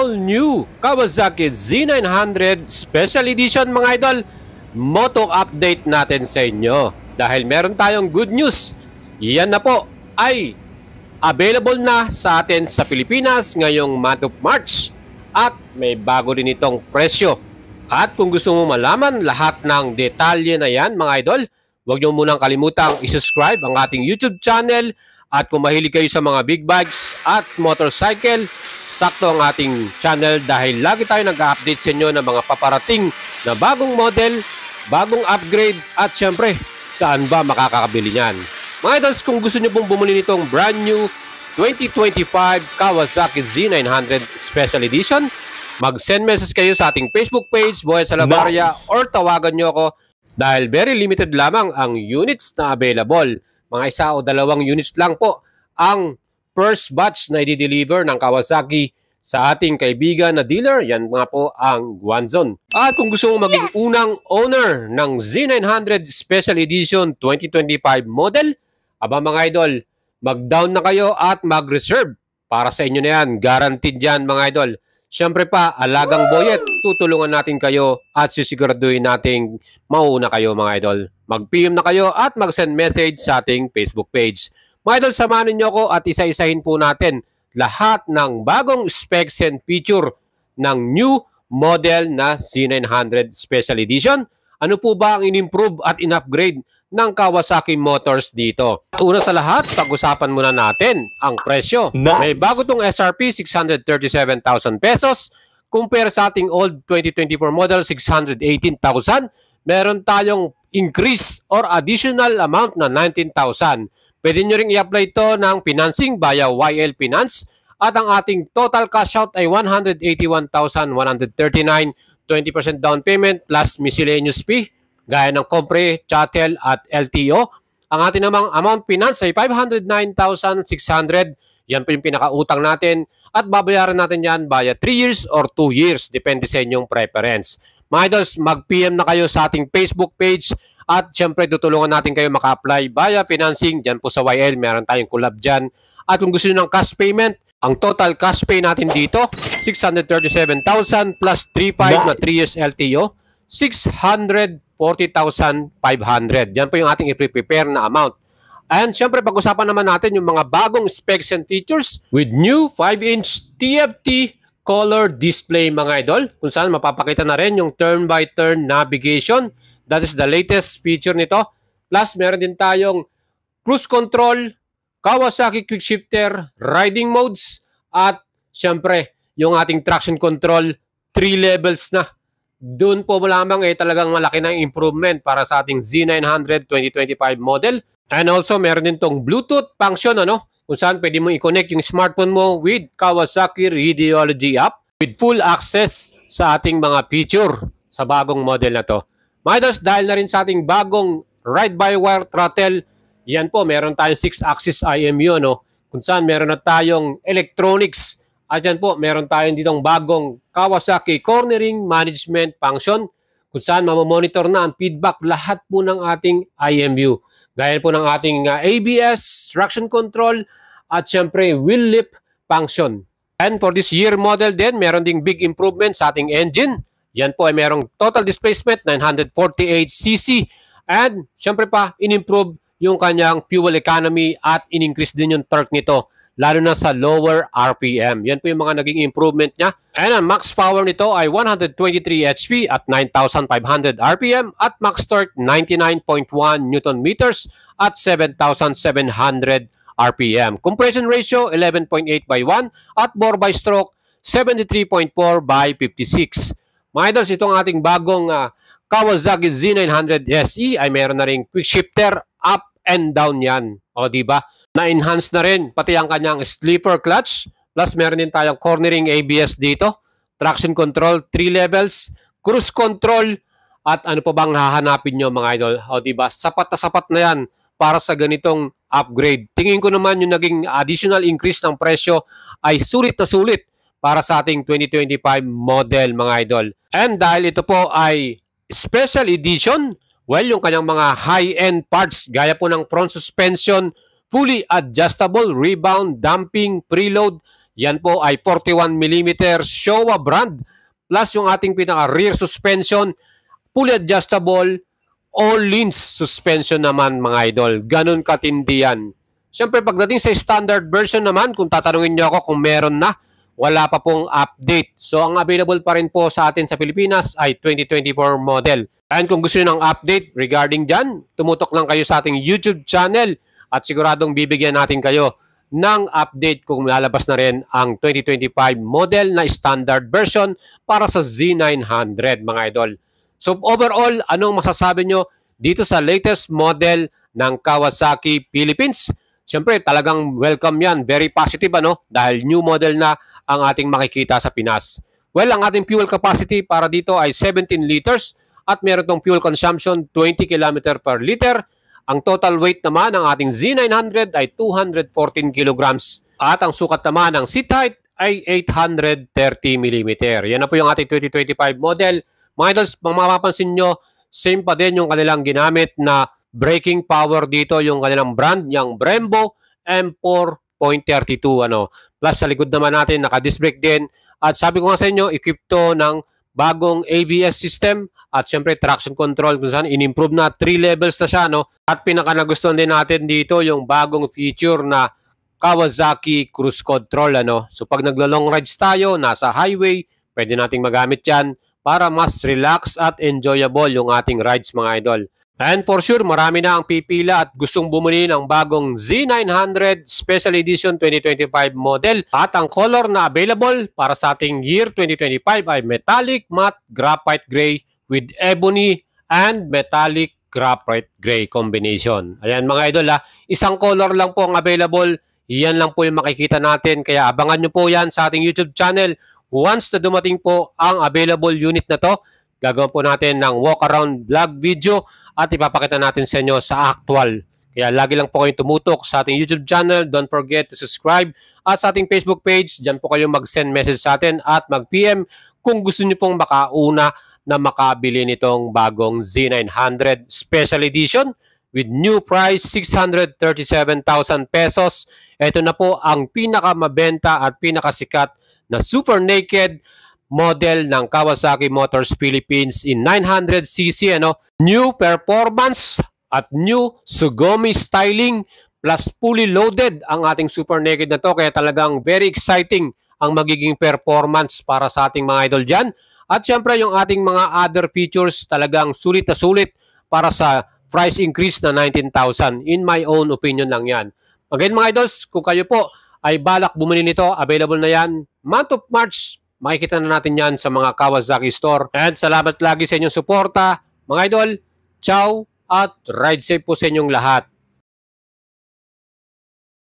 all new Kawasaki Z900 Special Edition mga idol. Moto update natin sa inyo dahil meron tayong good news. Yan na po ay available na sa atin sa Pilipinas ngayong month of March at may bago rin itong presyo. At kung gusto mo malaman lahat ng detalye na yan mga idol, huwag niyo munang kalimutang i-subscribe ang ating YouTube channel. At kung mahilig kayo sa mga big bikes at motorcycle, sakto ang ating channel dahil lagi tayo nag-update sa inyo ng mga paparating na bagong model, bagong upgrade at syempre, saan ba makakakabili niyan. Mga idols, kung gusto niyo pong bumili nitong brand new 2025 Kawasaki Z900 Special Edition, mag-send message kayo sa ating Facebook page, Boy Salabaria, or tawagan niyo ako dahil very limited lamang ang units na available. Mga 1 o 2 units lang po ang first batch na i-deliver ng Kawasaki sa ating kaibigan na dealer. Yan nga po ang Guanzon. At kung gusto mong maging unang owner ng Z900 Special Edition 2025 model, aba mga idol, mag-down na kayo at mag-reserve. Para sa inyo na yan. Guaranteed yan mga idol. Siyempre pa, alagang boyet, tutulungan natin kayo at sisiguraduhin nating mauna kayo mga idol. Mag-PM na kayo at mag-send message sa ating Facebook page. Mga idol, samahan niyo ako at isa-isahin po natin lahat ng bagong specs and feature ng new model na Z900 Special Edition. Ano po ba ang in-improve at in-upgrade ng Kawasaki Motors dito? At una sa lahat, pag-usapan muna natin ang presyo. May bago tong SRP, 637,000 pesos. Compare sa ating old 2024 model, 618,000. Meron tayong increase or additional amount na 19,000. Pwede nyo rin i-apply ito ng financing via YL Finance. At ang ating total cash out ay 181,139. 20% down payment plus miscellaneous fee gaya ng Compre, Chattel at LTO. Ang ating namang amount finance ay 509,600. Yan po yung pinakautang natin at babayaran natin yan via 3 years or 2 years depende sa inyong preference. Mga idols, mag-PM na kayo sa ating Facebook page at syempre tutulungan natin kayo maka-apply via financing. Dyan po sa YL, meron tayong collab dyan. At kung gusto nyo ng cash payment, ang total cash pay natin dito, 637,000 plus 3.5 na 3 years LTO, 640,500. Yan po yung ating i-prepare na amount. And syempre, pag-usapan naman natin yung mga bagong specs and features with new 5-inch TFT color display mga idol, kung saan mapapakita na rin yung turn-by-turn navigation. That is the latest feature nito. Plus, meron din tayong cruise control, Kawasaki quick shifter, riding modes, at syempre, yung ating traction control, 3 levels na. Doon po lamang talagang malaki na improvement para sa ating Z900 2025 model. And also, meron din tong Bluetooth function, kung saan pwede mo i-connect yung smartphone mo with Kawasaki Radiology app with full access sa ating mga feature sa bagong model na to. Mga idols, dahil na rin sa ating bagong ride-by-wire throttle, yan po, meron tayong 6-axis IMU, kung saan meron na tayong electronics. At yan po, meron tayong ditong bagong Kawasaki Cornering Management Function, kung saan mamamonitor na ang feedback lahat po ng ating IMU. Gaya po ng ating ABS, traction control, at syempre wheel lip function. And for this year model din, meron ding big improvement sa ating engine. Yan po ay merong total displacement 948cc. And syempre pa, in-improve yung kanyang fuel economy at in-increase din yung torque nito, lalo na sa lower RPM. Yan po yung mga naging improvement niya. And ang max power nito ay 123 HP at 9,500 RPM at max torque 99.1 Newton meters at 7,700 RPM. Compression ratio 11.8/1 at bore by stroke 73.4/56. Mga idols, itong ating bagong Kawasaki Z900 SE ay meron na ring quick shifter up and down yan. O diba? Na-enhance na rin pati ang kanyang sleeper clutch. Plus meron din tayong cornering ABS dito. Traction control, 3 levels. Cruise control. At ano pa bang hahanapin nyo mga idol? O diba? Sapat na yan para sa ganitong upgrade. Tingin ko naman yung naging additional increase ng presyo ay sulit na sulit para sa ating 2025 model mga idol. And dahil ito po ay special edition, well, yung kanyang mga high-end parts, gaya po ng front suspension, fully adjustable, rebound, damping, preload, Yan po ay 41mm Showa brand plus yung ating pinaka-rear suspension, fully adjustable, all-lins suspension naman mga idol. Ganun katindi yan. Siyempre pagdating sa standard version naman, kung tatanungin nyo ako kung meron na, wala pa pong update. So ang available pa rin po sa atin sa Pilipinas ay 2024 model. And kung gusto nyo ng update regarding dyan, tumutok lang kayo sa ating YouTube channel at siguradong bibigyan natin kayo ng update kung lalabas na rin ang 2025 model na standard version para sa Z900 mga idol. So overall, anong masasabi nyo dito sa latest model ng Kawasaki Philippines? Siyempre, talagang welcome yan. Very positive dahil new model na ang ating makikita sa Pinas. Well, ang ating fuel capacity para dito ay 17 liters at meron tong fuel consumption 20 km per liter. Ang total weight naman ng ating Z900 ay 214 kilograms at ang sukat naman ng seat height ay 830 mm. Yan na po yung ating 2025 model. Mga idols, mapapansin nyo, same pa din yung kanilang ginamit na braking power dito, yung kanilang brand, yung Brembo M4.32. Plus sa likod naman natin, naka-disc brake din. At sabi ko nga sa inyo, equipped to ng bagong ABS system at syempre traction control kung saan in-improve na 3 levels na siya. At pinaka nagustuhan din natin dito yung bagong feature na Kawasaki Cruise Control. So pag naglo-long rides tayo, nasa highway, pwede nating magamit yan para mas relax at enjoyable yung ating rides mga idol. And for sure, marami na ang pipila at gustong bumili ng bagong Z900 Special Edition 2025 model. At ang color na available para sa ating year 2025 ay metallic matte graphite gray with ebony and metallic graphite gray combination. Ayan mga idol isang color lang po ang available. Yan lang po yung makikita natin. Kaya abangan nyo po yan sa ating YouTube channel. Once na dumating po ang available unit na to, gagawin po natin ng walk-around vlog video at ipapakita natin sa inyo sa actual. Kaya lagi lang po kayong tumutok sa ating YouTube channel. Don't forget to subscribe. At sa ating Facebook page, dyan po kayo mag-send message sa atin at mag-PM kung gusto nyo pong makauna na makabili nitong bagong Z900 Special Edition with new price 637,000 pesos. Ito na po ang pinakamabenta at pinakasikat na super naked model ng Kawasaki Motors Philippines in 900cc. New performance at new Sugumi styling plus fully loaded ang ating super naked na to. Kaya talagang very exciting ang magiging performance para sa ating mga idol dyan. At syempre yung ating mga other features talagang sulit na sulit para sa price increase na 19,000. In my own opinion lang yan. Again mga idols, kung kayo po ay balak bumili nito, available na yan. Month of March, makikita na natin yan sa mga Kawasaki store. And salamat lagi sa inyong suporta. Mga idol, ciao at ride safe po sa inyong lahat.